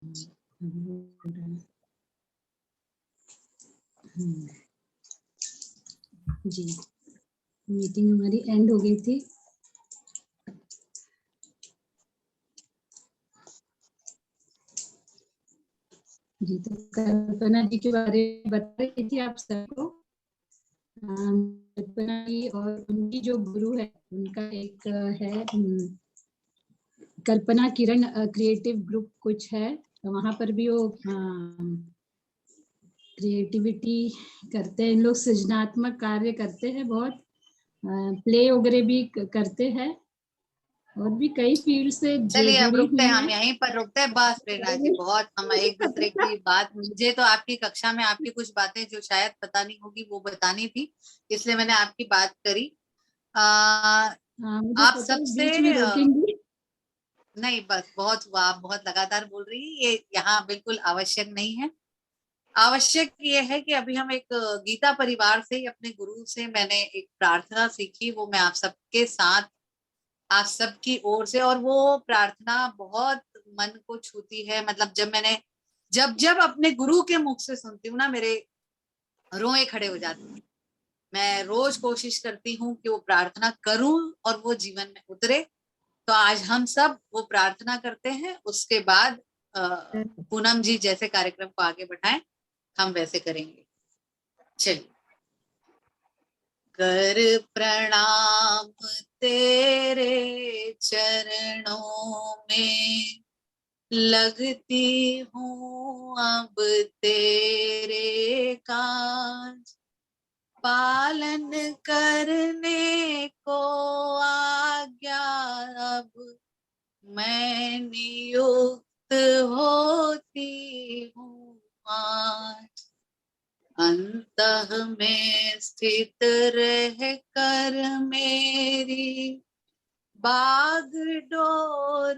जी, meeting हमारी and हो गई थी। जी, तो कल्पना जी के बारे में बता रही थी आप सबको। कल्पना जी और उनकी जो गुरु है, उनका एक है कल्पना किरण क्रिएटिव ग्रुप कुछ है, तो वहां पर भी वो क्रिएटिविटी करते हैं। इन लोग सृजनात्मक कार्य करते हैं, बहुत प्ले वगैरह भी करते हैं और भी कई फील्ड से चलिए अब जुड़ी रुकते हुई हैं, हम हैं। यहीं पर रुकते हैं। बस प्रेरणा जी, बहुत हम एक दूसरे की बात, मुझे तो आपकी कक्षा में आपकी कुछ बातें जो शायद पता नहीं होगी वो बतानी थी, इसलिए मैंने आपकी बात करी। मुझे आप पता है सबसे बीच में रोकेंगी। नहीं, बस बहुत हुआ, आप बहुत लगातार बोल रही है, ये यहाँ बिल्कुल आवश्यक नहीं है। आवश्यक ये है कि अभी हम एक गीता परिवार से, अपने गुरु से मैंने एक प्रार्थना सीखी, वो मैं आप सबके साथ, आप सबकी ओर से, और वो प्रार्थना बहुत मन को छूती है। मतलब जब जब अपने गुरु के मुख से सुनती हूँ ना, मेरे रोए खड़े हो जाते हैं। मैं रोज कोशिश करती हूँ कि वो प्रार्थना करूं और वो जीवन में उतरे। तो आज हम सब वो प्रार्थना करते हैं, उसके बाद पूनम जी जैसे कार्यक्रम को आगे बढ़ाएं, हम वैसे करेंगे। चलिए। कर प्रणाम तेरे चरणों में, लगती हूँ अब तेरे काज, पालन करने को आज्ञा अब मैं नियुक्त होती हूँ आज। अंतः में स्थित रह कर मेरी बागडोर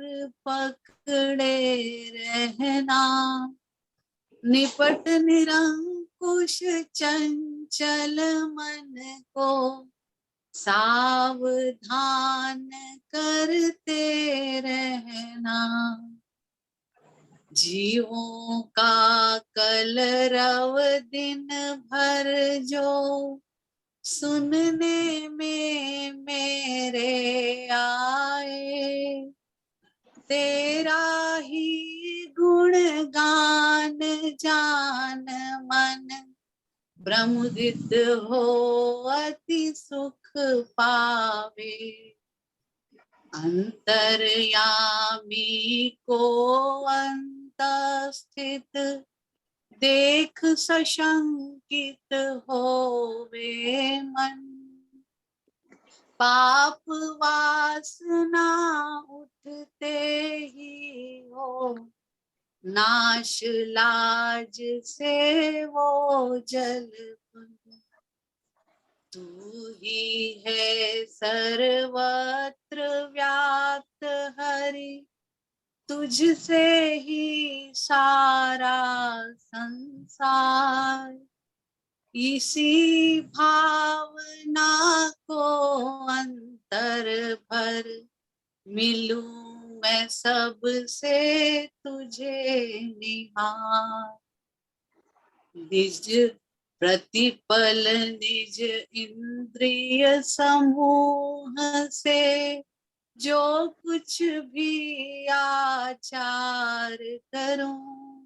पकड़े रहना, निपट निरंकुश चंचल मन को सावधान करते रहना। जीवों का कलरव दिन भर जो सुनने में मेरे आए, तेरा ही गुणगान जान मन प्रमुदित हो अति सुख पावे। अंतर्यामी को अंतस्थित देख सशंकित होवे मन, पाप वासना उठते ही हो नाश लाज से वो जल। तू ही है सर्वत्र व्याप्त हरि, तुझसे ही सारा संसार, इसी भावना को अंतर भर मिलूं मैं सबसे तुझे निहार। निज प्रतिपल निज इंद्रिय समूह से जो कुछ भी आचार करूं,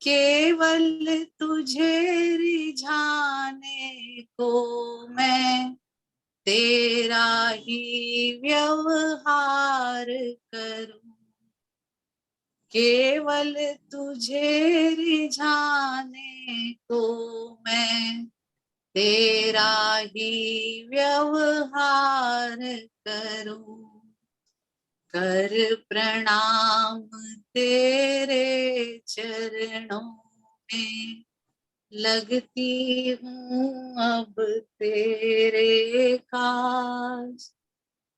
केवल तुझे रिझाने को मैं तेरा ही व्यवहार करूं, केवल तुझे रिझाने को मैं तेरा ही व्यवहार करूं। कर प्रणाम तेरे चरणों में, लगती हूँ अब तेरे काज,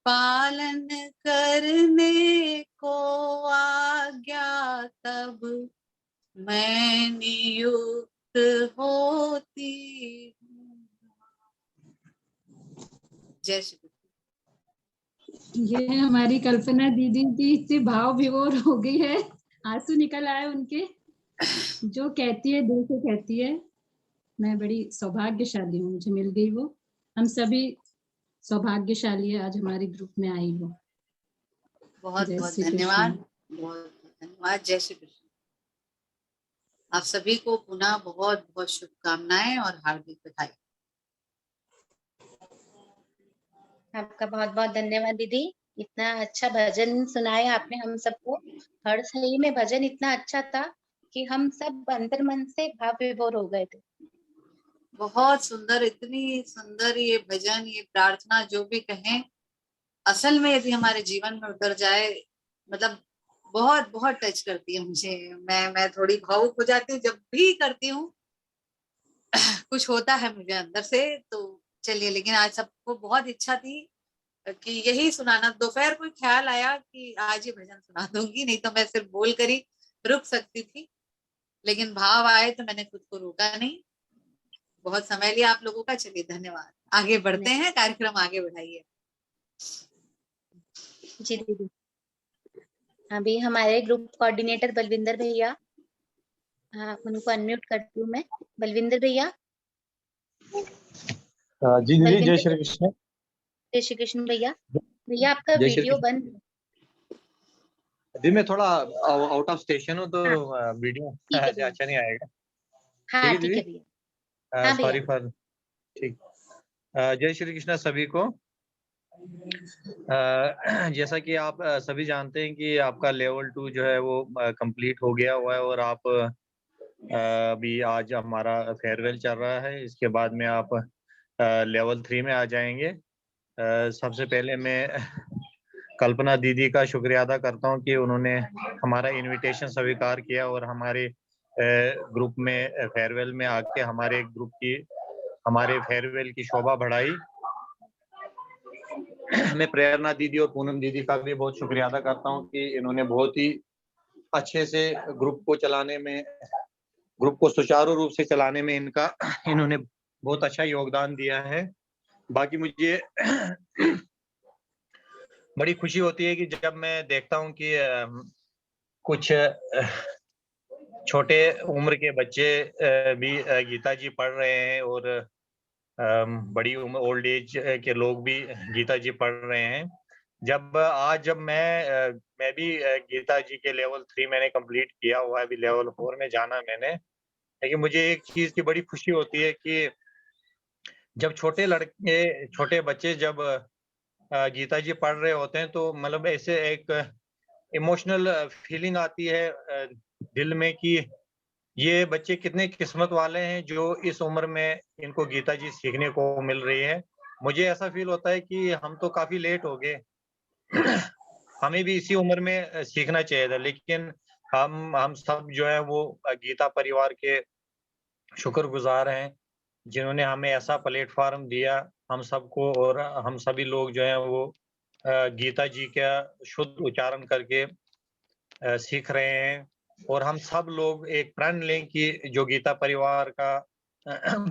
पालन करने को आज्ञा तब मैं नियुक्त होती हूँ। जय श्री। ये हमारी कल्पना दीदी थी, इससे भाव विभोर हो गई है। आंसू निकल आए उनके, जो कहती है दिल से कहती है मैं बड़ी सौभाग्यशाली हूँ, मुझे मिल गई वो। हम सभी सौभाग्यशाली है, आज हमारे ग्रुप में आई वो। बहुत जय बहुत श्री धन्यवाद, कृष्ण। बहुत धन्यवाद। जय श्री कृष्ण। आप सभी को पुनः बहुत बहुत शुभकामनाएं और हार्दिक बधाई। आपका बहुत बहुत धन्यवाद दीदी, इतना अच्छा भजन सुनाया आपने हम सबको। हर सही में भजन इतना अच्छा था कि हम सब अंतर मन से भाव विभोर हो गए थे। बहुत सुंदर, इतनी सुंदर ये भजन, ये प्रार्थना जो भी कहें, असल में यदि हमारे जीवन में उतर जाए, मतलब बहुत बहुत टच करती है मुझे। मैं थोड़ी भावुक हो जाती हूँ जब भी करती हूँ। कुछ होता है मुझे अंदर से। तो चलिए, लेकिन आज सबको बहुत इच्छा थी कि यही सुनाना। दोपहर को ख्याल आया कि आज ये भजन सुना दूंगी, नहीं तो मैं सिर्फ बोल कर ही रुक सकती थी, लेकिन भाव आए तो मैंने खुद को रोका नहीं। बहुत समय लिया आप लोगों का। चलिए धन्यवाद, आगे बढ़ते हैं, कार्यक्रम आगे बढ़ाइए। जी दीदी, अभी हमारे ग्रुप कोऑर्डिनेटर बलविंदर भैया, उनको अनम्यूट करती हूँ मैं। बलविंदर भैया। जी दीदी, जय श्री कृष्ण। जय श्री कृष्ण भैया। भैया आपका जय श्री वीडियो कृष्ण। बंद है। अभी मैं थोड़ा आउट ऑफ स्टेशन हूँ, तो वीडियो ठीक है ऐसे भैया। अच्छा नहीं आएगा। हाँ ठीक है ठीक दीदी, है भैया। हाँ सॉरी भैया। फॉर। ठीक। जय श्री कृष्ण सभी को। जैसा कि आप सभी जानते हैं कि आपका लेवल 2 जो है वो कंप्लीट हो गया हुआ है, और आप अभी आज हमारा फेयरवेल चल रहा है। इसके बाद में आप लेवल 3 में आ जाएंगे। सबसे पहले मैं कल्पना दीदी का शुक्रिया अदा करता हूं कि उन्होंने हमारा इनविटेशन स्वीकार किया और हमारे ग्रुप में फेयरवेल में आके हमारे फेयरवेल की शोभा बढ़ाई। मैं प्रेरणा दीदी और पूनम दीदी का भी बहुत शुक्रिया अदा करता हूं कि इन्होंने बहुत ही अच्छे से ग्रुप को सुचारू रूप से चलाने में इन्होंने बहुत अच्छा योगदान दिया है। बाकी मुझे बड़ी खुशी होती है कि जब मैं देखता हूं कि कुछ छोटे उम्र के बच्चे भी गीता जी पढ़ रहे हैं, और बड़ी उम्र ओल्ड एज के लोग भी गीता जी पढ़ रहे हैं। जब मैं भी गीता जी के लेवल 3 मैंने कंप्लीट किया हुआ है, अभी लेवल 4 में जाना मैंने। लेकिन मुझे एक चीज की बड़ी खुशी होती है कि जब छोटे बच्चे जब गीता जी पढ़ रहे होते हैं, तो मतलब ऐसे एक इमोशनल फीलिंग आती है दिल में कि ये बच्चे कितने किस्मत वाले हैं जो इस उम्र में इनको गीता जी सीखने को मिल रही है। मुझे ऐसा फील होता है कि हम तो काफी लेट हो गए। हमें भी इसी उम्र में सीखना चाहिए था, लेकिन हम सब जो है वो गीता परिवार के शुक्रगुजार हैं, जिन्होंने हमें ऐसा प्लेटफॉर्म दिया हम सबको, और हम सभी लोग जो हैं वो गीता जी का शुद्ध उच्चारण करके सीख रहे हैं। और हम सब लोग एक प्रण लें कि जो गीता परिवार का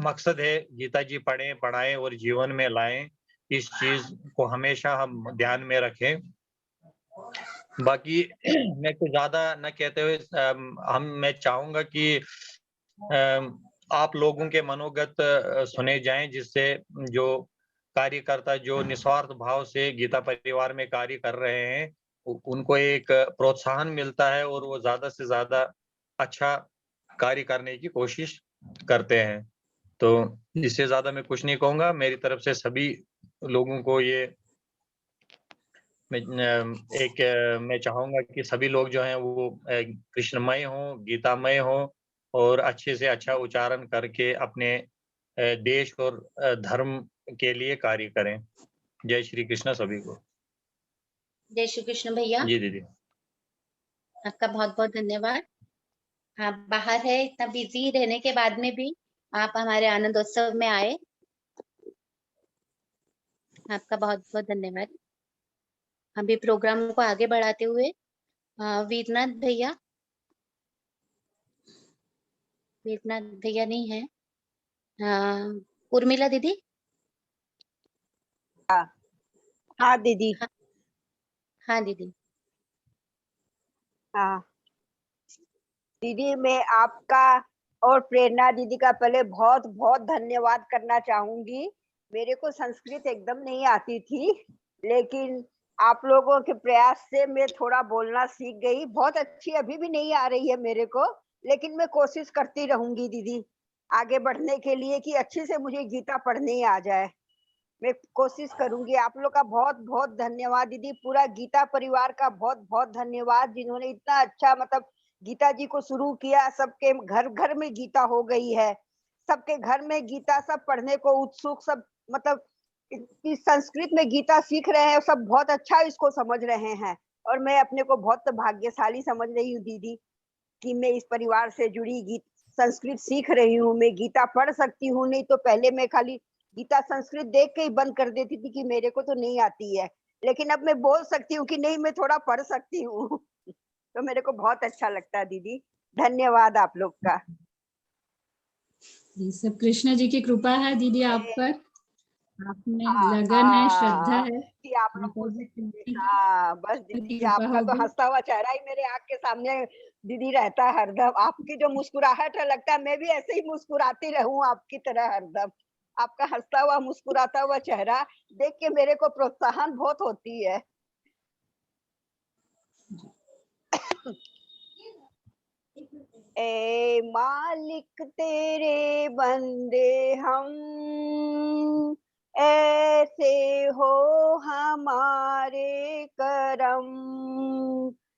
मकसद है, गीता जी पढ़ें, पढ़ाएं और जीवन में लाएं। इस चीज को हमेशा हम ध्यान में रखें। बाकी मैं कुछ ज्यादा न कहते हुए मैं चाहूंगा कि आप लोगों के मनोगत सुने जाएं, जिससे जो कार्यकर्ता जो निस्वार्थ भाव से गीता परिवार में कार्य कर रहे हैं, उनको एक प्रोत्साहन मिलता है और वो ज्यादा से ज्यादा अच्छा कार्य करने की कोशिश करते हैं। तो इससे ज्यादा मैं कुछ नहीं कहूंगा। मेरी तरफ से सभी लोगों को मैं चाहूंगा कि सभी लोग जो हैं वो कृष्णमय हों, गीतामय हों, और अच्छे से अच्छा उच्चारण करके अपने देश और धर्म के लिए कार्य करें। जय श्री कृष्ण सभी को। जय श्री कृष्ण भैया। जी दीदी। आपका बहुत बहुत धन्यवाद। आप बाहर है, इतना बिजी रहने के बाद में भी आप हमारे आनंदोत्सव में आए। आपका बहुत बहुत धन्यवाद। अभी प्रोग्राम को आगे बढ़ाते हुए वीरनाथ भैया नहीं है। उर्मिला दीदी। हाँ दीदी। हाँ दीदी। हाँ दीदी मैं आपका और प्रेरणा दीदी का पहले बहुत बहुत धन्यवाद करना चाहूंगी। मेरे को संस्कृत एकदम नहीं आती थी, लेकिन आप लोगों के प्रयास से मैं थोड़ा बोलना सीख गई। बहुत अच्छी अभी भी नहीं आ रही है मेरे को, लेकिन मैं कोशिश करती रहूंगी दीदी आगे बढ़ने के लिए कि अच्छी से मुझे गीता पढ़ने आ जाए। मैं कोशिश करूंगी। आप लोग का बहुत बहुत धन्यवाद दीदी। पूरा गीता परिवार का बहुत बहुत धन्यवाद, जिन्होंने इतना अच्छा मतलब गीता जी को शुरू किया। सबके घर घर में गीता हो गई है, सबके घर में गीता, सब पढ़ने को उत्सुक, सब मतलब इस संस्कृत में गीता सीख रहे हैं, सब बहुत अच्छा इसको समझ रहे हैं। और मैं अपने को बहुत भाग्यशाली समझ रही हूँ दीदी कि मैं इस परिवार से जुड़ी संस्कृत सीख रही हूँ। मैं गीता पढ़ सकती हूँ, नहीं तो पहले मैं खाली गीता संस्कृत देख के ही बंद कर देती थी कि मेरे को तो नहीं आती है, लेकिन अब मैं बोल सकती हूँ कि नहीं मैं थोड़ा पढ़ सकती हूँ। तो मेरे को बहुत अच्छा लगता है दीदी। धन्यवाद आप लोग का। ये सब कृष्ण जी की कृपा है दीदी आप पर। आप में हाँ, लगन है, श्रद्धा है, कि आप लोग को की हाँ बस दीदी कृपा आपका तो होगी। हंसता हुआ चेहरा ही मेरे आँख के सामने दीदी रहता है हरदम। आपकी जो मुस्कुराहट है, लगता है मैं भी ऐसे ही मुस्कुराती रहूं आपकी तरह हरदम। आपका हंसता हुआ मुस्कुराता हुआ चेहरा देख के मेरे को प्रोत्साहन बहुत होती है। ए मालिक तेरे बंदे हम, ऐसे हो हमारे करम,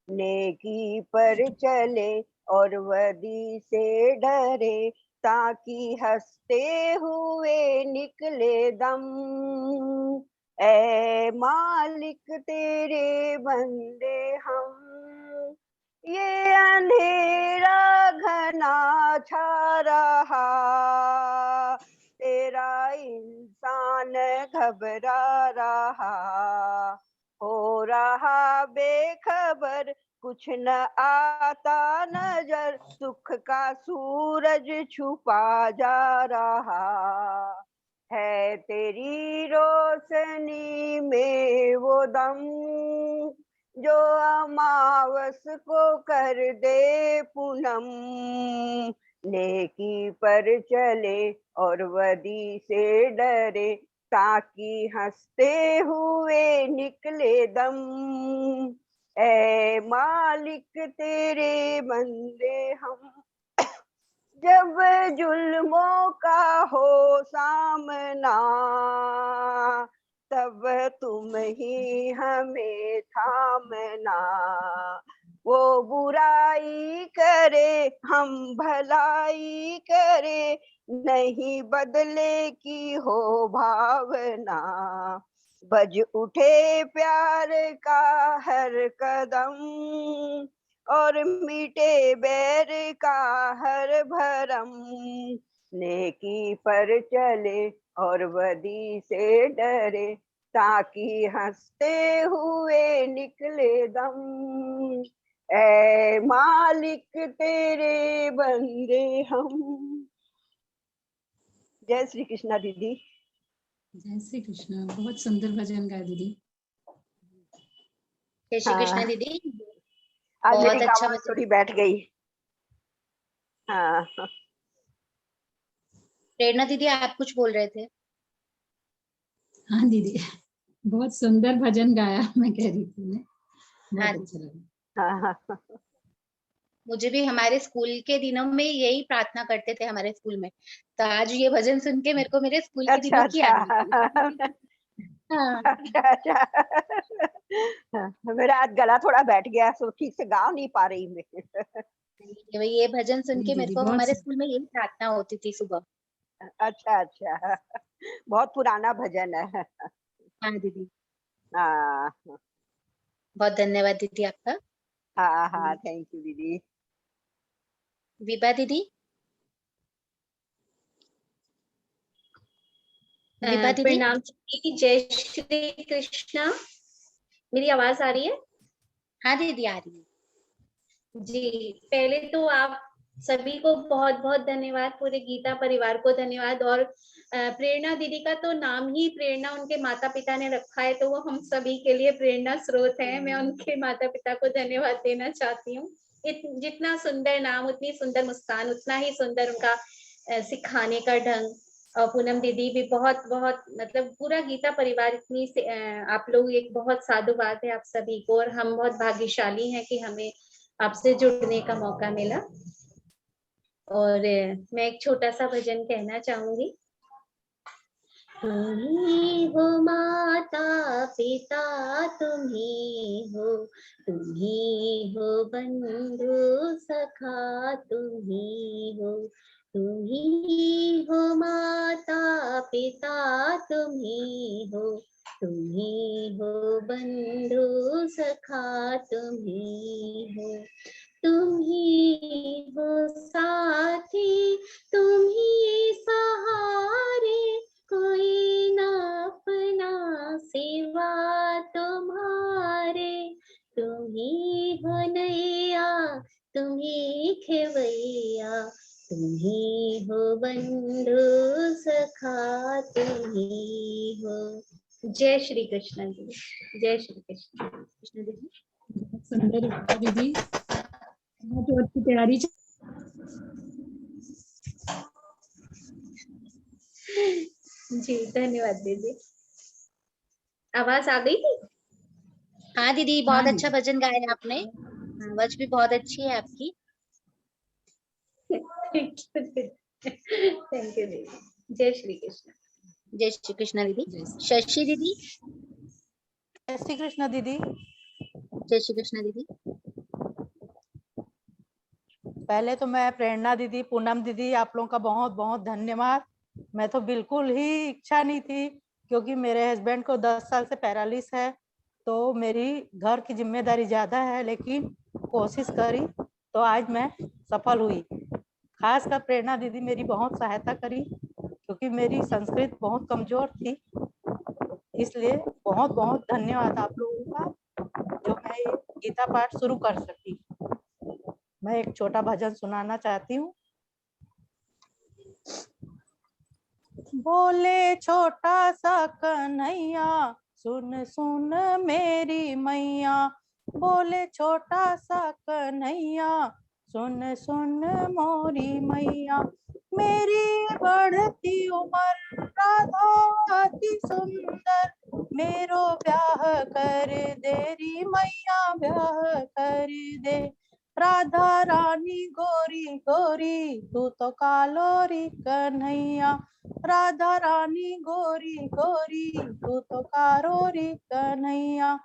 नेकी पर चले और बदी से डरे, ताकि हंसते हुए निकले दम। ए मालिक तेरे बंदे हम, ये अंधेरा घना छा रहा, तेरा इंसान घबरा रहा, हो रहा बेखबर, कुछ न आता नजर, सुख का सूरज छुपा जा रहा है, तेरी रोशनी में वो दम, जो अमावस को कर दे पूनम, नेकी पर चले और बदी से डरे, ताकि हंसते हुए निकले दम। ए मालिक तेरे बंदे हम, जब जुल्मों का हो सामना, तब तुम ही हमें थामना, वो बुराई करे हम भलाई करे, नहीं बदले की हो भावना, बज उठे प्यार का हर कदम, और मीठे बैर का हर भरम, नेकी पर चले और बदी से डरे, ताकि हंसते हुए निकले दम। ए मालिक तेरे बंदे हम। जय श्री कृष्णा दीदी। जय श्री कृष्ण। बहुत सुंदर भजन गाया दीदी। जय श्री कृष्ण हाँ, दीदी। आज मेरी बहुत अच्छा आवाज भजन। थोड़ी बैठ गई। हाँ प्रेरणा दीदी आप कुछ बोल रहे थे? हाँ दीदी, बहुत सुंदर भजन गाया, मैं कह रही थी मैं, हाँ, बहुत अच्छा लगा। हाँ मुझे भी हमारे स्कूल के दिनों में यही प्रार्थना करते थे हमारे स्कूल में, तो आज ये भजन सुन के मेरे को मेरे स्कूल के अच्छा दिनों की याद आ गई। हाँ, अच्छा अच्छा। मेरा आज गला थोड़ा बैठ गया, सो ठीक से गा नहीं पा रही मैं। ये भजन सुन नहीं के मेरे दीदी, को बहुत हमारे स्कूल में यही प्रार्थना होती थी सुबह। अच्छा अच्छा, बहुत पुराना भजन है। हाँ दीदी, हाँ बहुत धन्यवाद दीदी आपका। हाँ हाँ, थैंक यू दीदी। विभा दीदी। विभा दीदी। प्रणाम जी, जय श्री कृष्णा। मेरी आवाज आ रही है? हाँ दीदी आ रही है। जी, पहले तो आप सभी को बहुत बहुत धन्यवाद, पूरे गीता परिवार को धन्यवाद। और प्रेरणा दीदी का तो नाम ही प्रेरणा उनके माता पिता ने रखा है, तो वो हम सभी के लिए प्रेरणा स्रोत है। मैं उनके माता पिता को धन्यवाद देना चाहती हूँ। जितना सुंदर नाम, उतनी सुंदर मुस्कान, उतना ही सुंदर उनका सिखाने का ढंग। और पूनम दीदी भी बहुत बहुत, मतलब पूरा गीता परिवार इतनी आप लोग एक बहुत साधुवाद है आप सभी को, और हम बहुत भाग्यशाली हैं कि हमें आपसे जुड़ने का मौका मिला। और मैं एक छोटा सा भजन कहना चाहूंगी। तुम्ही हो माता पिता, तुम्ही हो बंधु सखा, तुम्ही हो माता पिता, तुम्ही हो बंधु सखा, तुम्ही हो साथी, तुम्ही सहारे, कोई ना अपना सिवा तुम्हारे, तुम्ही हो नैया, तुम्ही खेवैया, तुम्ही हो बंधु सखा, तुम्ही हो। जय श्री कृष्ण जी, जय श्री कृष्ण। कृष्ण दीदी सुंदर दीदी, बहुत अच्छी तैयारी। जी धन्यवाद दीदी। आवाज आ गई थी? हाँ दीदी, बहुत हाँ अच्छा भजन गाया आपने, आवाज भी बहुत अच्छी है आपकी। थैंक यू दीदी। जय श्री कृष्ण। जय श्री कृष्ण दीदी। शशि दीदी। जय श्री कृष्ण दीदी। जय श्री कृष्ण दीदी। पहले तो मैं प्रेरणा दीदी, पूनम दीदी, आप लोगों का बहुत बहुत धन्यवाद। मैं तो बिल्कुल ही इच्छा नहीं थी, क्योंकि मेरे हस्बैंड को 10 साल से पैरालिस है, तो मेरी घर की जिम्मेदारी ज्यादा है, लेकिन कोशिश करी तो आज मैं सफल हुई। खासकर प्रेरणा दीदी मेरी बहुत सहायता करी, क्योंकि मेरी संस्कृत बहुत कमजोर थी, इसलिए बहुत बहुत धन्यवाद आप लोगों का, जो मैं ये गीता पाठ शुरू कर सकी। मैं एक छोटा भजन सुनाना चाहती हूँ। बोले छोटा सा कन्हैया, सुन सुन मेरी मैया, बोले छोटा सा कन्हैया, सुन सुन मोरी मैया, मेरी बढ़ती उम्र राधा अति सुंदर, मेरो ब्याह कर दे री मैया, ब्याह कर दे। राधा रानी गोरी गोरी, तू तो कालोरी कन्हैया, राधा रानी गोरी गोरी, तू तो कारोरी कन्हैया,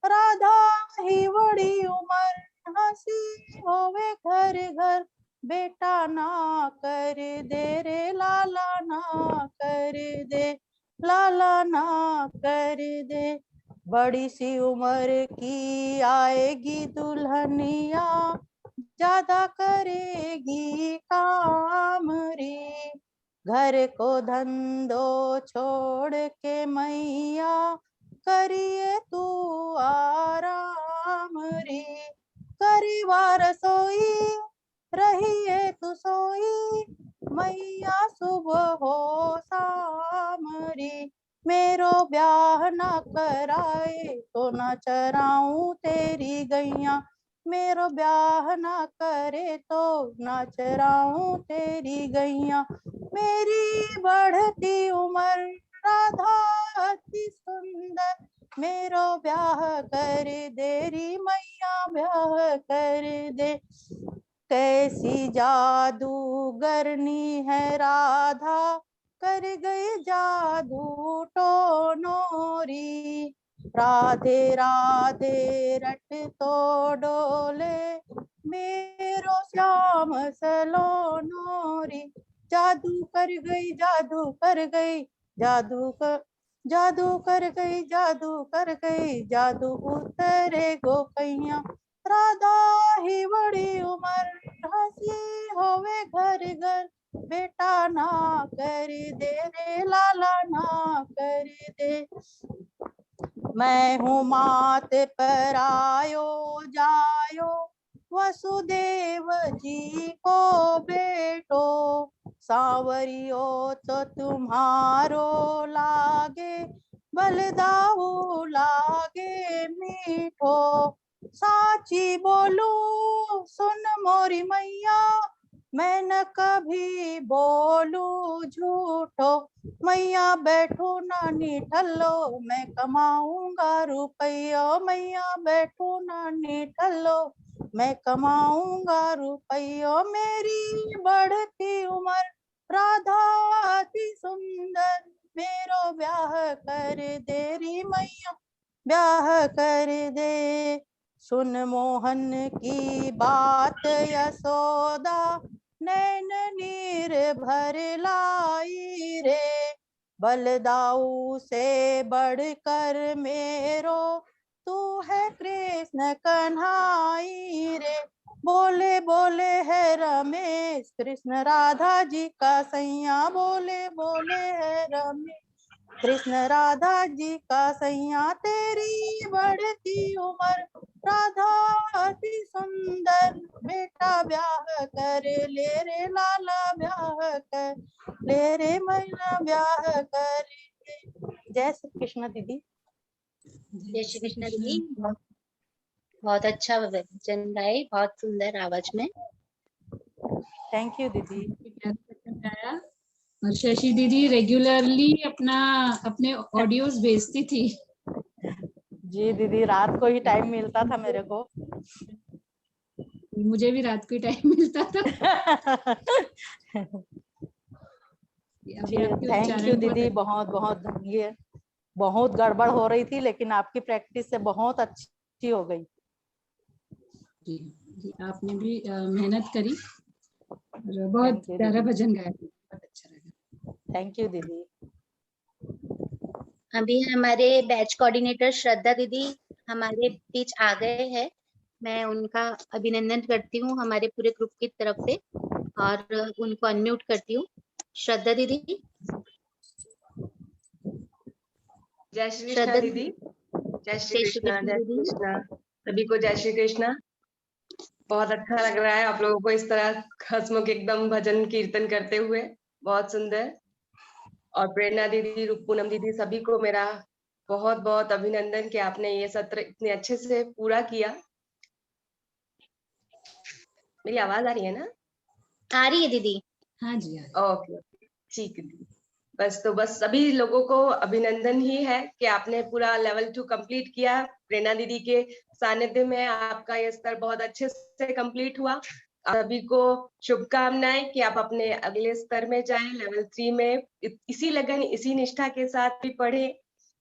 राधा ही बड़ी उम्र, हंसी होवे घर घर, बेटा ना कर दे रे लाला, ना कर दे लाला, ना कर दे। बड़ी सी उम्र की आएगी दुल्हनिया, ज्यादा करेगी काम रे, घर को धंधो छोड़ के मैया, करिए तू आराम रे, करीवा रसोई रहिए तू सोई, मैया सुबह हो शाम रे, मेरो ब्याह ना कराए तो ना चराऊं तेरी गैया, मेरो ब्याह ना करे तो ना चराऊं तेरी गैया, मेरी बढ़ती उम्र राधा अति सुंदर, मेरो ब्याह कर दे री मैया, ब्याह कर दे। कैसी जादूगरनी है राधा, कर गई जादू टोनोरी, राधे राधे रट तो डोले, मेरो श्याम सलोनोरी, जादू कर गई, जादू कर गई, जादू कर गई, जादू कर गई, जादू उतरे गोपैया, राधा ही बड़ी उम्र, हंसी होवे घर घर, बेटा ना कर दे रे लाला, ना कर दे। मैं हूँ मात पर आयो जायो, वसुदेव जी को बेटो, सांवरियो तो तुम्हारो लागे, बलदाऊ लागे मीठो, साची बोलू सुन मोरी मैया, मैं न कभी बोलू झूठो। मैया बैठो नानी ठल्लो, मैं कमाऊंगा रुपया। मैया बैठो नानी ठल्लो, मैं कमाऊंगा रुपया। मेरी बढ़ती उम्र राधा अति सुंदर, मेरो ब्याह कर दे री मैया, ब्याह कर दे। सुन मोहन की बात यशोदा, नैन नीर भर लाई रे। बलदाऊ से बढ़कर मेरो, तू है कृष्ण कन्हाई रे। बोले बोले है रमेश, कृष्ण राधा जी का सैया। बोले बोले है रमेश, कृष्ण राधा जी का सैया। तेरी बढ़ती उम्र राधा अति सुंदर, बेटा ब्याह कर ले रे लाला, ब्याह कर ले रे मैया, ब्याह कर ले। जय श्री कृष्ण दीदी। जय श्री कृष्ण दीदी, बहुत अच्छा भजन गाए, बहुत सुंदर आवाज में। थैंक यू दीदी। गाया। और शशि दीदी रेगुलरली अपने ऑडियोज भेजती थी। जी दीदी, रात को ही टाइम मिलता था मेरे को। मुझे भी रात को ही टाइम मिलता था। थैंक यू दीदी, बहुत बहुत धन्यवाद। बहुत गड़बड़ हो रही थी, लेकिन आपकी प्रैक्टिस से बहुत अच्छी हो गई। जी, आपने भी मेहनत करी और बहुत प्यारा भजन गाया, बहुत अच्छा लगा। थैंक यू दीदी। अभी हमारे बैच कोऑर्डिनेटर श्रद्धा दीदी हमारे बीच आ गए हैं। मैं उनका अभिनंदन करती हूँ हमारे पूरे ग्रुप की तरफ से और उनको अनम्यूट करती हूँ। श्रद्धा दीदी। जय श्री कृष्ण दीदी। जय श्री कृष्ण, जय श्री कृष्ण सभी को। जय श्री कृष्ण। बहुत अच्छा लग रहा है आप लोगों को इस तरह हंसमुख एकदम भजन कीर्तन करते हुए, बहुत सुंदर। और प्रेरणा दीदी, पूनम दीदी, सभी को मेरा बहुत बहुत अभिनंदन कि आपने ये सत्र इतने अच्छे से पूरा किया। मेरी आवाज आ रही है ना? आ रही है दीदी। हाँ जी। ओके, ठीक है दीदी। बस सभी लोगों को अभिनंदन ही है कि आपने पूरा लेवल 2 कंप्लीट किया। प्रेरणा दीदी के सानिध्य में आपका ये स्तर बहुत अच्छे से कंप्लीट हुआ। सभी को शुभकामनाएं कि आप अपने अगले स्तर में जाएं, लेवल 3 में इसी लगन इसी निष्ठा के साथ भी पढ़े।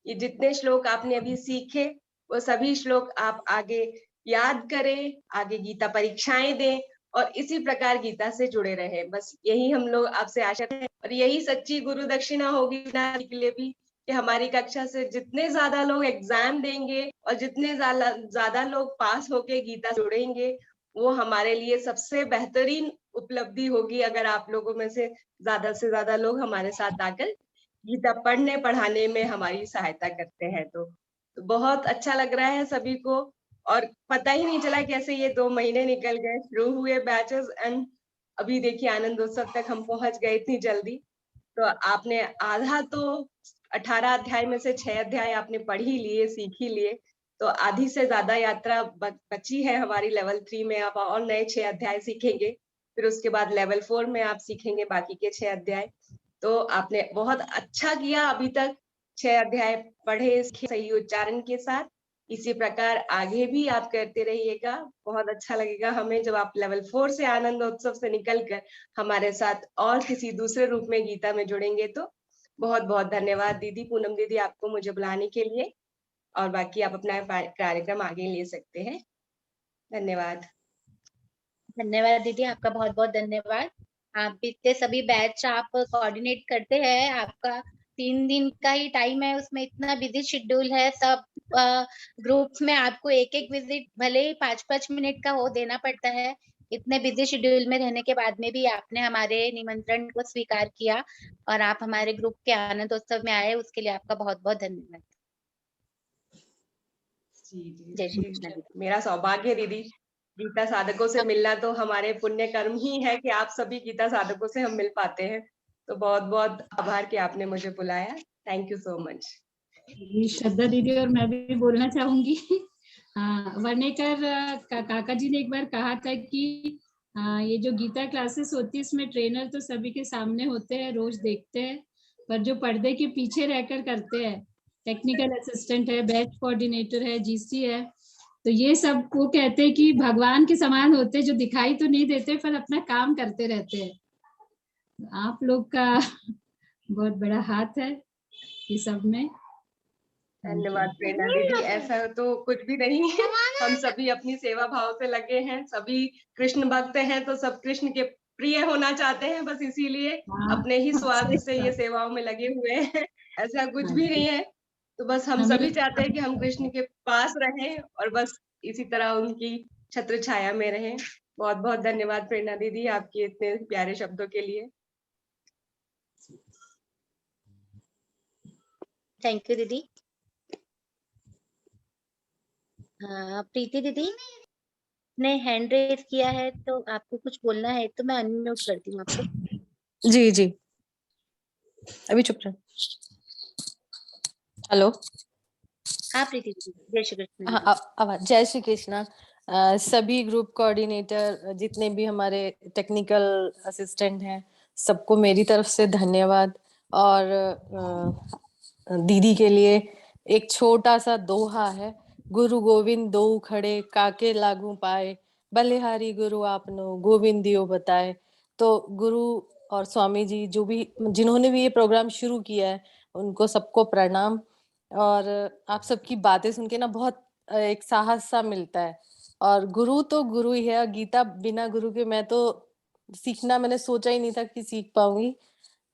ये जितने श्लोक आपने अभी सीखे वो सभी श्लोक आप आगे याद करें, आगे गीता परीक्षाएं दें और इसी प्रकार गीता से जुड़े रहे। बस यही हम लोग आपसे आशा है और यही सच्ची गुरु दक्षिणा होगी के लिए भी कि हमारी कक्षा से जितने ज्यादा लोग एग्जाम देंगे और जितने ज्यादा लोग पास होके गीता जुड़ेंगे वो हमारे लिए सबसे बेहतरीन उपलब्धि होगी। अगर आप लोगों में से ज्यादा लोग हमारे साथ आकर गीता पढ़ने पढ़ाने में हमारी सहायता करते हैं तो बहुत अच्छा लग रहा है सभी को। और पता ही नहीं चला कैसे ये 2 महीने निकल गए, शुरू हुए बैचेस एंड अभी देखिए आनंदोत्सव तक हम पहुंच गए इतनी जल्दी। तो आपने आधा तो 18 अध्याय में से 6 अध्याय आपने पढ़ ही लिए, सीख ही लिए, तो आधी से ज्यादा यात्रा बची है हमारी लेवल 3 में। आप और नए 6 अध्याय सीखेंगे, फिर उसके बाद लेवल 4 में आप सीखेंगे बाकी के 6 अध्याय। तो आपने बहुत अच्छा किया अभी तक, 6 अध्याय पढ़े सही उच्चारण के साथ। इसी प्रकार आगे भी आप करते रहिएगा। बहुत अच्छा लगेगा हमें जब आप लेवल 4 से आनंदोत्सव से निकलकर हमारे साथ और किसी दूसरे रूप में गीता में जुड़ेंगे। तो बहुत बहुत धन्यवाद दीदी, पूनम दीदी, आपको मुझे बुलाने के लिए। और बाकी आप अपना कार्यक्रम आगे ले सकते हैं। धन्यवाद। धन्यवाद दीदी, आपका बहुत बहुत धन्यवाद। आप इतने सभी बैच आप कोऑर्डिनेट करते हैं, आपका 3 दिन का ही टाइम है, उसमें इतना बिजी शेड्यूल है। सब ग्रुप्स में आपको एक एक विजिट भले ही 5-5 मिनट का हो देना पड़ता है। इतने बिजी शेड्यूल में रहने के बाद में भी आपने हमारे निमंत्रण को स्वीकार किया और आप हमारे ग्रुप के आनंदोत्सव में आए, उसके लिए आपका बहुत बहुत धन्यवाद। जय श्री कृष्ण। मेरा सौभाग्य दीदी, गीता साधकों से मिलना तो हमारे पुण्य कर्म ही है कि आप सभी गीता साधकों से हम मिल पाते हैं। तो बहुत बहुत आभार कि आपने मुझे बुलाया। Thank you so much. Shraddha दीदी और मैं भी बोलना चाहूंगी। हाँ, वर्णेकर काका जी ने एक बार कहा था कि ये जो गीता क्लासेस होती है इसमें ट्रेनर तो सभी के सामने होते हैं, रोज देखते हैं, पर जो पर्दे के पीछे रहकर करते हैं, टेक्निकल असिस्टेंट है, बैच कोऑर्डिनेटर है, जीसी है, तो ये सब वो कहते हैं कि भगवान के समान होते हैं, जो दिखाई तो नहीं देते पर अपना काम करते रहते हैं। आप लोग का बहुत बड़ा हाथ है ये सब में। धन्यवाद प्रेरणा दीदी, ऐसा तो कुछ भी नहीं है, हम सभी अपनी सेवा भाव से लगे हैं, सभी कृष्ण भक्त हैं तो सब कृष्ण के प्रिय होना चाहते हैं, बस इसीलिए अपने ही स्वार्थ से ये सेवाओं में लगे हुए हैं, ऐसा कुछ भी नहीं है। तो बस हम सभी चाहते हैं कि हम कृष्ण के पास रहें और बस इसी तरह उनकी छत्र छाया में रहें। बहुत बहुत धन्यवाद प्रेरणा दीदी आपके इतने प्यारे शब्दों के लिए। थैंक यू दीदी। प्रीति दीदी ने हैंड रेज किया है, तो आपको कुछ बोलना है तो मैं अनम्यूट करती हूँ आपको। जी जी, अभी चुप रहे। हेलो। हाँ प्रीति दीदी, जय श्री कृष्ण। हाँ, आवाज। जय श्री कृष्ण। सभी ग्रुप कोऑर्डिनेटर, जितने भी हमारे टेक्निकल असिस्टेंट हैं, सबको मेरी तरफ से धन्यवाद। और दीदी के लिए एक छोटा सा दोहा है, गुरु गोविंद दो खड़े काके लागू पाए, बलिहारी गुरु आपनो गोविंद दियो बताए। तो गुरु और स्वामी जी जो भी जिन्होंने भी ये प्रोग्राम शुरू किया है, उनको सबको प्रणाम। और आप सबकी बातें सुन के ना बहुत एक साहस सा मिलता है। और गुरु तो गुरु ही है, गीता बिना गुरु के मैं तो सीखना मैंने सोचा ही नहीं था कि सीख पाऊंगी।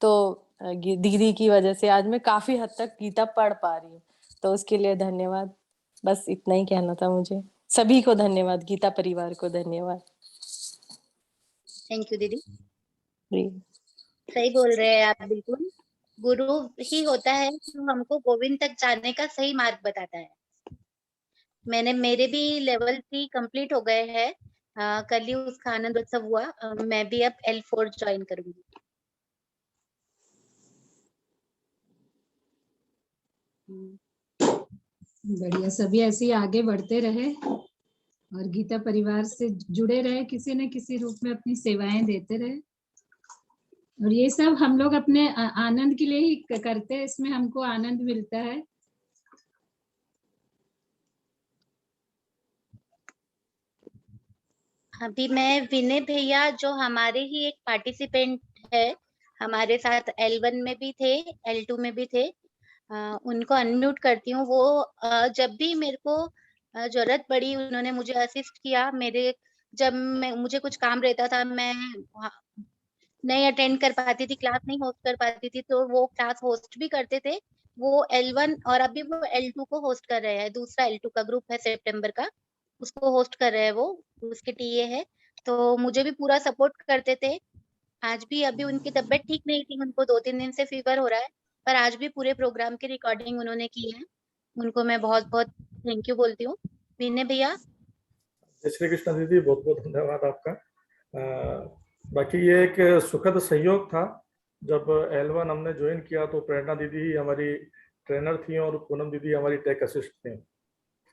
तो दीदी की वजह से आज मैं काफी हद तक गीता पढ़ पा रही हूँ, तो उसके लिए धन्यवाद। बस इतना ही कहना था मुझे। सभी को धन्यवाद, गीता परिवार को धन्यवाद। थैंक यू दीदी। जी, सही बोल रहे हैं आप, बिल्कुल गुरु ही होता है जो हमको गोविंद तक जाने का सही मार्ग बताता है। मेरे भी लेवल 3 कंप्लीट हो गए हैं, कल ही उसका आनंद उत्सव हुआ। मैं भी अब L4 ज्वाइन करूंगी। बढ़िया, सभी ऐसे ही आगे बढ़ते रहे और गीता परिवार से जुड़े रहे, किसी न किसी रूप में अपनी सेवाएं देते रहे। और ये सब हम लोग अपने आनंद के लिए ही करते हैं, इसमें हमको आनंद मिलता है। अभी मैं विनय भैया जो हमारे ही एक पार्टिसिपेंट है, हमारे साथ L1 में भी थे, L2 में भी थे, उनको अनम्यूट करती हूँ। वो जब भी मेरे को जरूरत पड़ी उन्होंने मुझे असिस्ट किया। जब मुझे कुछ काम रहता था, मैं नहीं अटेंड कर पाती थी, क्लास नहीं होस्ट कर पाती थी, तो वो क्लास होस्ट भी करते थे। वो L1 और अभी वो L2 को होस्ट कर रहे हैं। दूसरा L2 का ग्रुप है सितंबर का, उसको होस्ट कर रहे हैं वो, उसके टीए है। तो मुझे भी पूरा सपोर्ट करते थे। आज भी अभी उनकी तबीयत ठीक नहीं थी, उनको 2-3 दिन से फीवर हो रहा है, पर आज भी पूरे प्रोग्राम की रिकॉर्डिंग उन्होंने की है। उनको मैं बहुत बहुत थैंक यू बोलती हूँ। विनय भैया। जय श्री कृष्ण दीदी, बहुत बहुत धन्यवाद आपका। बाकी ये एक सुखद संयोग था, जब L1 हमने ज्वाइन किया तो प्रेरणा दीदी ही हमारी ट्रेनर थी और पूनम दीदी हमारी टेक असिस्ट थी।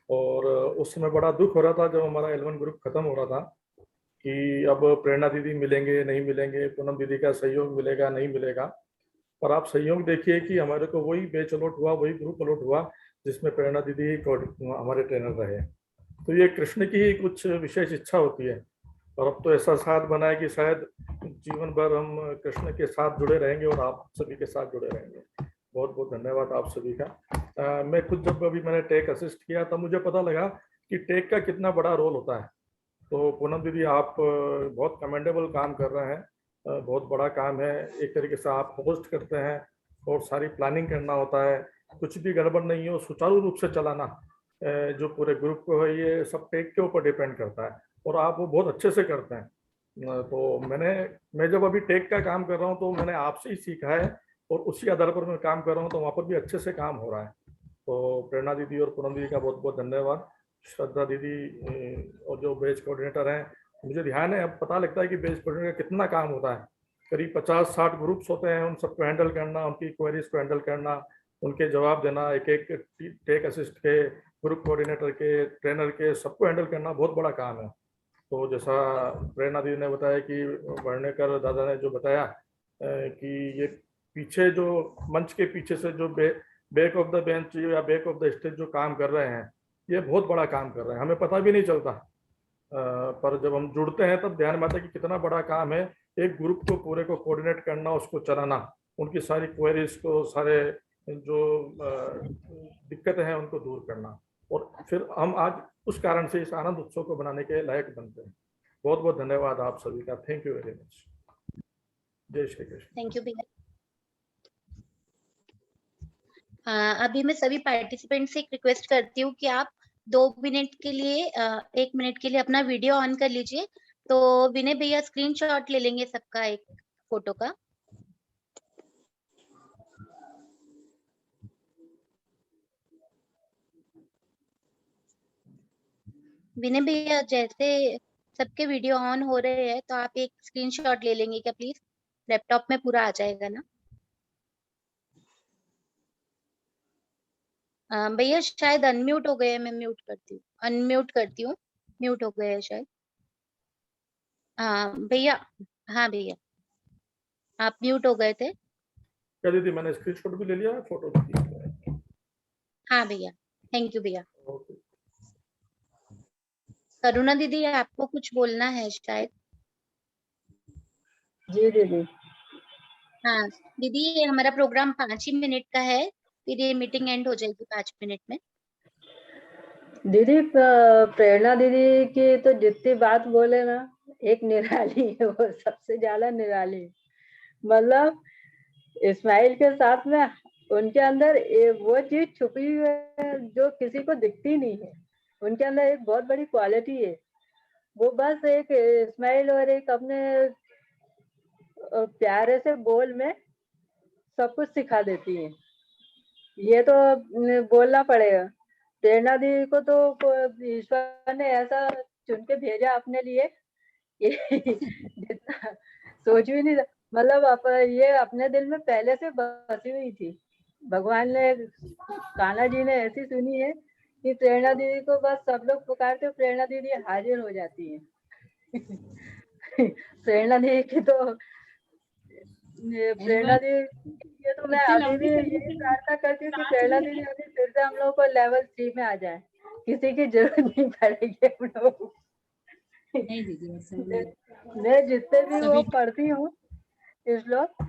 और उस समय बड़ा दुख हो रहा था जब हमारा L1 ग्रुप खत्म हो रहा था कि अब प्रेरणा दीदी मिलेंगे नहीं मिलेंगे, पूनम दीदी का सहयोग मिलेगा नहीं मिलेगा। पर आप सहयोग देखिए कि हमारे को वही बैच अलॉट हुआ, वही ग्रुप अलॉट हुआ जिसमें प्रेरणा दीदी हमारे ट्रेनर रहे। तो ये कृष्ण की ही कुछ विशेष इच्छा होती है। और अब तो ऐसा साथ बना है कि शायद जीवन भर हम कृष्ण के साथ जुड़े रहेंगे और आप सभी के साथ जुड़े रहेंगे। बहुत बहुत धन्यवाद आप सभी का। मैं खुद जब अभी मैंने टेक असिस्ट किया तब मुझे पता लगा कि टेक का कितना बड़ा रोल होता है। तो पूनम दीदी आप बहुत कमेंडेबल काम कर रहे हैं, बहुत बड़ा काम है। एक तरीके से आप होस्ट करते हैं और सारी प्लानिंग करना होता है, कुछ भी गड़बड़ नहीं हो, सुचारू रूप से चलाना जो पूरे ग्रुप को है, ये सब टेक के ऊपर डिपेंड करता है और आप वो बहुत अच्छे से करते हैं। तो मैं जब अभी टेक का काम कर रहा हूँ तो मैंने आपसे ही सीखा है और उसी आधार पर मैं काम कर रहा हूँ, तो वहाँ पर भी अच्छे से काम हो रहा है। तो प्रेरणा दीदी और पूनम दीदी का बहुत बहुत धन्यवाद। श्रद्धा दीदी और जो बैच कोऑर्डिनेटर हैं, मुझे ध्यान है, अब पता लगता है कि बैच कोऑर्डिनेटर का कितना काम होता है। करीब 50-60 ग्रुप्स होते हैं, उन सबको हैंडल करना, उनकी क्वेरीज को हैंडल करना, उनके जवाब देना, एक एक टेक असिस्ट के ग्रुप कोऑर्डिनेटर के, ट्रेनर के, सबको हैंडल करना बहुत बड़ा काम है। तो जैसा प्रेरणा दीदी ने बताया कि वर्णेकर दादा ने जो बताया कि ये पीछे जो मंच के पीछे से जो बैक ऑफ द बेंच या बैक ऑफ द स्टेज जो काम कर रहे हैं, ये बहुत बड़ा काम कर रहे हैं, हमें पता भी नहीं चलता। पर जब हम जुड़ते हैं तब ध्यान में आता है कि कितना बड़ा काम है एक ग्रुप को पूरे को कोऑर्डिनेट करना, उसको चलाना, उनकी सारी क्वेरीज को, सारे जो दिक्कतें हैं उनको दूर करना, और फिर हम आज उस कारण से इस आनंद उत्सव को बनाने के लायक बनते हैं। बहुत बहुत धन्यवाद आप सभी का। Thank you very much. जय श्री कृष्ण। थैंक यू भैया। अभी मैं सभी पार्टिसिपेंट से एक रिक्वेस्ट करती हूँ कि आप 2 मिनट के लिए 1 मिनट के लिए अपना वीडियो ऑन कर लीजिए। तो विनय भैया स्क्रीनशॉट ले लेंगे सबका एक फोटो का। विनय भैया जैसे सबके वीडियो ऑन हो रहे हैं तो आप एक स्क्रीनशॉट ले लेंगे क्या प्लीज? लैपटॉप में पूरा आ जाएगा ना? भैया शायद अनम्यूट हो गए, मैं म्यूट करती हूँ, अनम्यूट करती हूँ, म्यूट हो गए शायद। भैया, हाँ भैया आप म्यूट हो गए थे। क्या दीदी मैंने स्क्रीनशॉट भी ले लिया है, फोटो भी ली? हाँ भैया, थैंक यू भैया। ओके। करुणा दीदी आपको कुछ बोलना है शायद? जी दीदी। हाँ दीदी, ये हमारा प्रोग्राम 5 ही मिनट का है, फिर ये मीटिंग एंड हो जाएगी 5 मिनट में। दीदी प्रेरणा दीदी की तो जितनी बात बोले ना, एक निराली है, वो सबसे ज्यादा निराली। मतलब इस्माइल के साथ में उनके अंदर वो चीज छुपी हुई है जो किसी को दिखती नहीं है। उनके अंदर एक बहुत बड़ी क्वालिटी है, वो बस एक इस्माइल और एक अपने प्यारे से बोल में सब कुछ सिखा देती है। ये तो बोलना पड़ेगा। प्रेरणा दीदी को तो ईश्वर ने ऐसा चुन के भेजा अपने लिए जितना सोच भी नहीं, मतलब ये अपने दिल में पहले से बसी हुई थी। भगवान ने, कान्हा जी ने ऐसी सुनी है कि प्रेरणा दीदी को बस सब लोग पुकारते, प्रेरणा दीदी हाजिर हो जाती है। प्रेरणा दीदी की तो प्रेरणा दीदी, ये तो मैं अभी भी यही प्रार्थना करती हूँ कि प्रेरणा दीदी अभी फिर से हम लोग को लेवल 3 में आ जाए, किसी की जरूरत नहीं पड़ेगी हम लोग। नहीं दीदी ऐसा नहीं। मैं जितने भी वो पढ़ती हूँ इस लोग,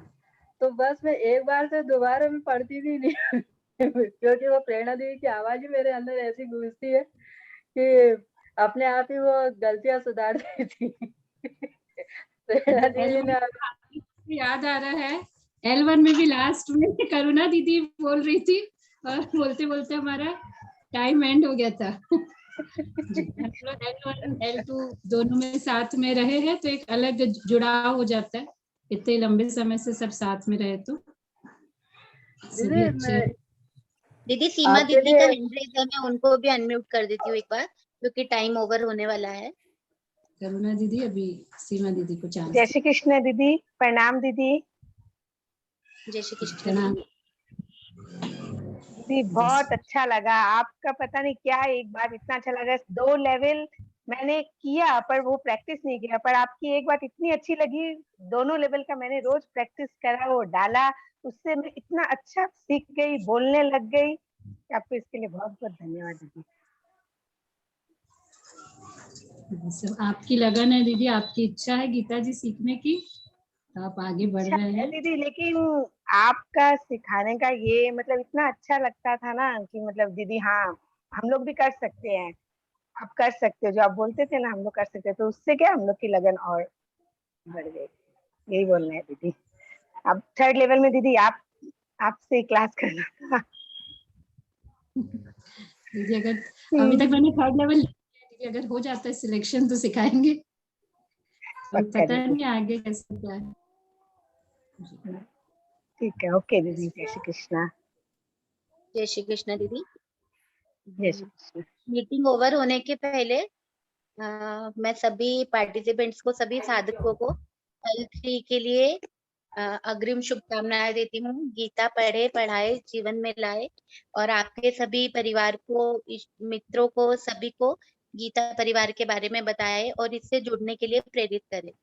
तो बस मैं एक बार से दोबारा में पढ़ती भी नहीं क्योंकि वो प्रेरणा दीदी की आवाज ही मेरे अंदर ऐसी गूंजती है कि अपने आप ही वो गलतियां सुधार देती। प्रेरणा दीदी ने याद आ रहा है L1 में भी लास्ट में करुणा दीदी बोल रही थी और बोलते बोलते हमारा टाइम एंड हो गया था। L1 L2 दोनों में साथ में रहे हैं तो एक अलग जुड़ाव हो जाता है, इतने लंबे समय से सब साथ में रहे तो। दीदी सीमा दीदी का हैंड रेज है, मैं उनको भी अनम्यूट कर देती हूँ एक बार क्योंकि टाइम ओवर होने वाला है। करुणा दीदी, अभी सीमा दीदी को चांस। जय श्री कृष्ण दीदी, प्रणाम दीदी। जय श्री कृष्ण दीदी, बहुत अच्छा लगा आपका, पता नहीं क्या एक बार इतना अच्छा लगा। 2 लेवल मैंने किया पर वो प्रैक्टिस नहीं किया, पर आपकी एक बात इतनी अच्छी लगी, दोनों लेवल का मैंने रोज प्रैक्टिस करा, वो डाला, उससे मैं इतना अच्छा सीख गई, बोलने लग गई। आपको इसके लिए बहुत बहुत धन्यवाद दीदी। आपकी लगन है दीदी, आपकी इच्छा है गीता जी सीखने की, तो आप आगे बढ़ रहे हैं दीदी। लेकिन आपका सिखाने का ये मतलब इतना अच्छा लगता था ना कि मतलब दीदी हाँ हम लोग भी कर सकते हैं, आप कर सकते हो, जो आप बोलते थे ना हम लोग कर सकते हैं, तो उससे क्या हम लोग की लगन और बढ़ गई। यही बोलना है दीदी। अब 3rd लेवल में दीदी आपसे क्लास करना था दीदी। अगर अभी तक मैंने 3rd लेवल दीदी, अगर हो जाता है सिलेक्शन तो सिखाएंगे, तो पता नहीं आगे कैसे क्या है। ठीक है, ओके दीदी। जय श्री कृष्णा। जय श्री कृष्ण दीदी। जय श्री कृष्ण। मीटिंग ओवर होने के पहले मैं सभी पार्टिसिपेंट्स को, सभी साधकों को L3 के लिए अग्रिम शुभकामनाएं देती हूँ। गीता पढ़े पढ़ाए जीवन में लाए और आपके सभी परिवार को, मित्रों को, सभी को गीता परिवार के बारे में बताए और इससे जुड़ने के लिए प्रेरित करे।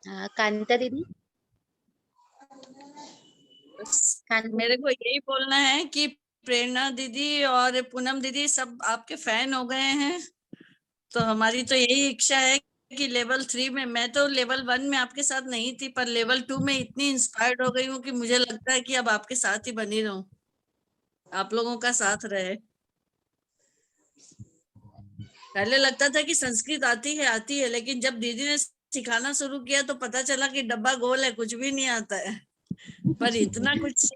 कांता दीदी। मेरे को यही बोलना है कि प्रेरणा दीदी और पूनम दीदी सब आपके फैन हो गए हैं, तो हमारी तो यही इच्छा है कि लेवल 3 में, मैं तो लेवल 1 में आपके साथ नहीं थी, पर लेवल 2 में इतनी इंस्पायर्ड हो गई हूँ कि मुझे लगता है कि अब आपके साथ ही बनी रहूं, आप लोगों का साथ रहे। पहले लगता था कि संस्कृत आती है, लेकिन जब दीदी ने सिखाना शुरू किया तो पता चला कि डब्बा गोल है, कुछ भी नहीं आता है, पर इतना कुछ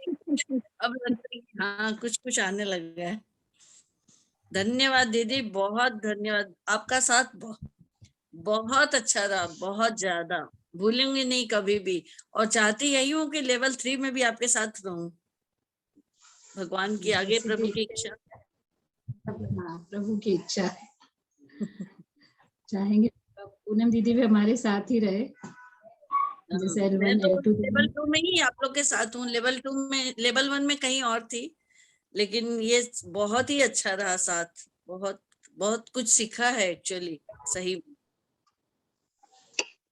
अब लगता है कि हाँ कुछ आने लग गया है। धन्यवाद दीदी, बहुत धन्यवाद, आपका साथ बहुत अच्छा रहा, बहुत ज्यादा भूलूंगी नहीं कभी भी, और चाहती यही हूँ कि लेवल 3 में भी आपके साथ रहूं। भगवान की आगे प्रभु की इच्छा। हाँ, प्रभु की इच्छा है। चाहेंगे पूनम दीदी भी हमारे साथ ही रहे, जैसे मैं तो L1 L2 लेवल 2 में ही आप लोग के साथ हूँ, लेवल 2 में, लेवल 1 में कहीं और थी, लेकिन ये बहुत ही अच्छा रहा साथ, बहुत बहुत कुछ सीखा है एक्चुअली, सही।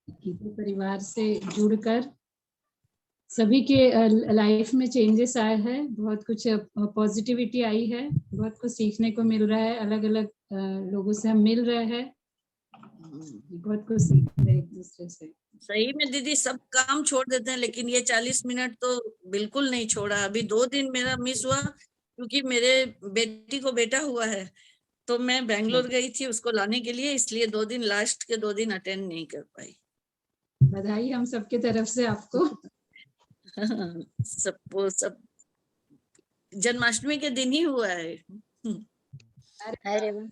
गीता परिवार से जुड़कर सभी के लाइफ में चेंजेस आए हैं, बहुत कुछ पॉजिटिविटी आई है, बहुत कुछ सीखने को मिल रहा है, अलग अलग लोगों से हम मिल रहे हैं, बहुत कुछ सीख रहे हैं एक दूसरे से। सही में दीदी, सब काम छोड़ देते हैं, लेकिन ये 40 मिनट तो बिल्कुल नहीं छोड़ा। अभी 2 दिन मेरा मिस हुआ क्योंकि मेरे बेटी को बेटा हुआ है, तो मैं बेंगलोर गई थी उसको लाने के लिए, इसलिए 2 दिन, लास्ट के 2 दिन अटेंड नहीं कर पाई। बधाई हम सबके तरफ से आपको। सबको, सब जन्माष्टमी के दिन ही हुआ है। अरे वाह,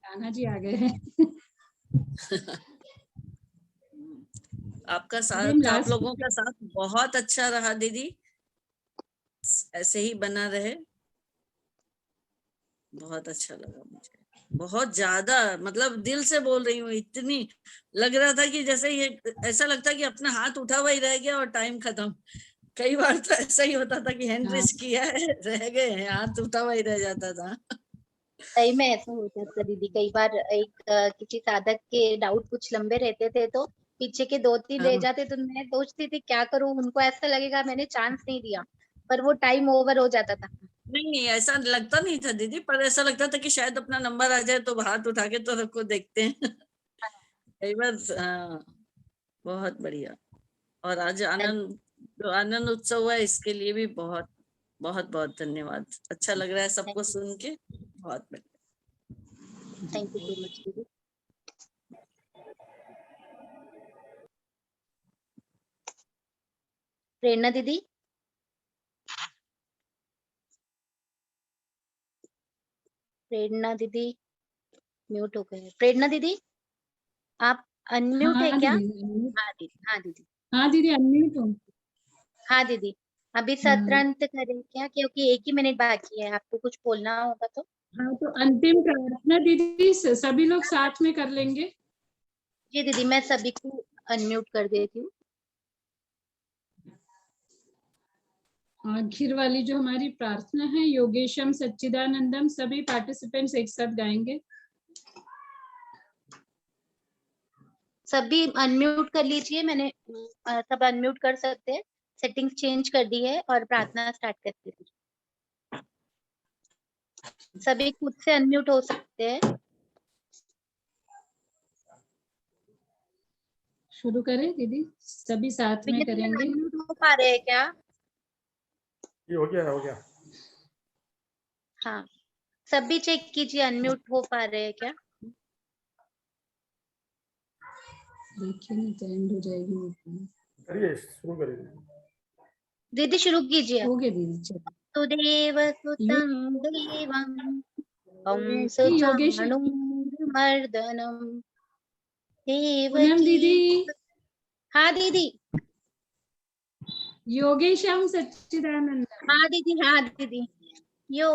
कान्हा जी आ गए हैं। आपका साथ, आप लोगों का साथ बहुत अच्छा रहा दीदी, ऐसे ही बना रहे, बहुत अच्छा लगा मुझे, बहुत ज्यादा, मतलब दिल से बोल रही हूँ, इतनी लग रहा था कि जैसे ये ऐसा लगता कि अपना हाथ उठा हुआ ही रह गया और टाइम खत्म। कई बार तो ऐसा ही होता था कि हैंड रेस किया है, रह गए हैं, हाथ उठा हुआ ही रह जाता था। सही में ऐसा होता था दीदी। कई बार किसी साधक के डाउट कुछ लंबे रहते थे तो पीछे के 2-3 रह जाते, तो मैं सोचती थी क्या करूं, उनको ऐसा लगेगा मैंने चांस नहीं दिया, पर वो टाइम ओवर हो जाता था। नहीं, ऐसा लगता नहीं था दीदी, पर ऐसा लगता था कि शायद अपना नंबर आ जाए तो हाथ उठा के तो सबको देखते हैं। कई बार बहुत बढ़िया। और आज आनंद, जो आनंद उत्सव हुआ इसके लिए भी बहुत बहुत बहुत धन्यवाद। अच्छा लग रहा है सबको सुन के, बहुत बढ़िया। थैंक यू सो मच दीदी। प्रेरणा दीदी, प्रेरणा दीदी म्यूट हो गए। प्रेरणा दीदी आप अनम्यूट है क्या? हाँ दीदी, हाँ दीदी, हाँ दीदी अनम्यूट हूँ। हाँ दीदी, अभी सत्रांत करें क्या, क्योंकि 1 ही मिनट बाकी है, आपको कुछ बोलना होगा तो। हाँ, तो अंतिम प्रार्थना दीदी सभी लोग साथ में कर लेंगे। जी दीदी, मैं सभी को अनम्यूट कर देती हूँ। आखिर वाली जो हमारी प्रार्थना है, योगेशम सच्चिदानंदम, सभी पार्टिसिपेंट्स एक साथ गाएंगे। सभी अनम्यूट कर लीजिए, मैंने सब अनम्यूट कर सकते हैं, सेटिंग्स चेंज कर दी है और प्रार्थना स्टार्ट करते हैं। सभी खुद से अनम्यूट हो सकते हैं। शुरू करें दीदी, सभी साथ में करेंगे। अनम्यूट हो पा रहे हैं क्या? ये हो गया। हाँ, सभी चेक कीजिए अनम्यूट हो पा रहे हैं क्या। देखिए नहीं तो एंड हो जाएगी। करिए, शुरू करिए दीदी, शुरू कीजिए। हो गया दीदी, चलो। सुदेव सुतं देवं योगेश कंसचाणूरमर्दनं पूनम दीदी, हाँ दीदी, योगेशम सच्चिदानंद। हाँ दीदी, हाँ दीदी, यो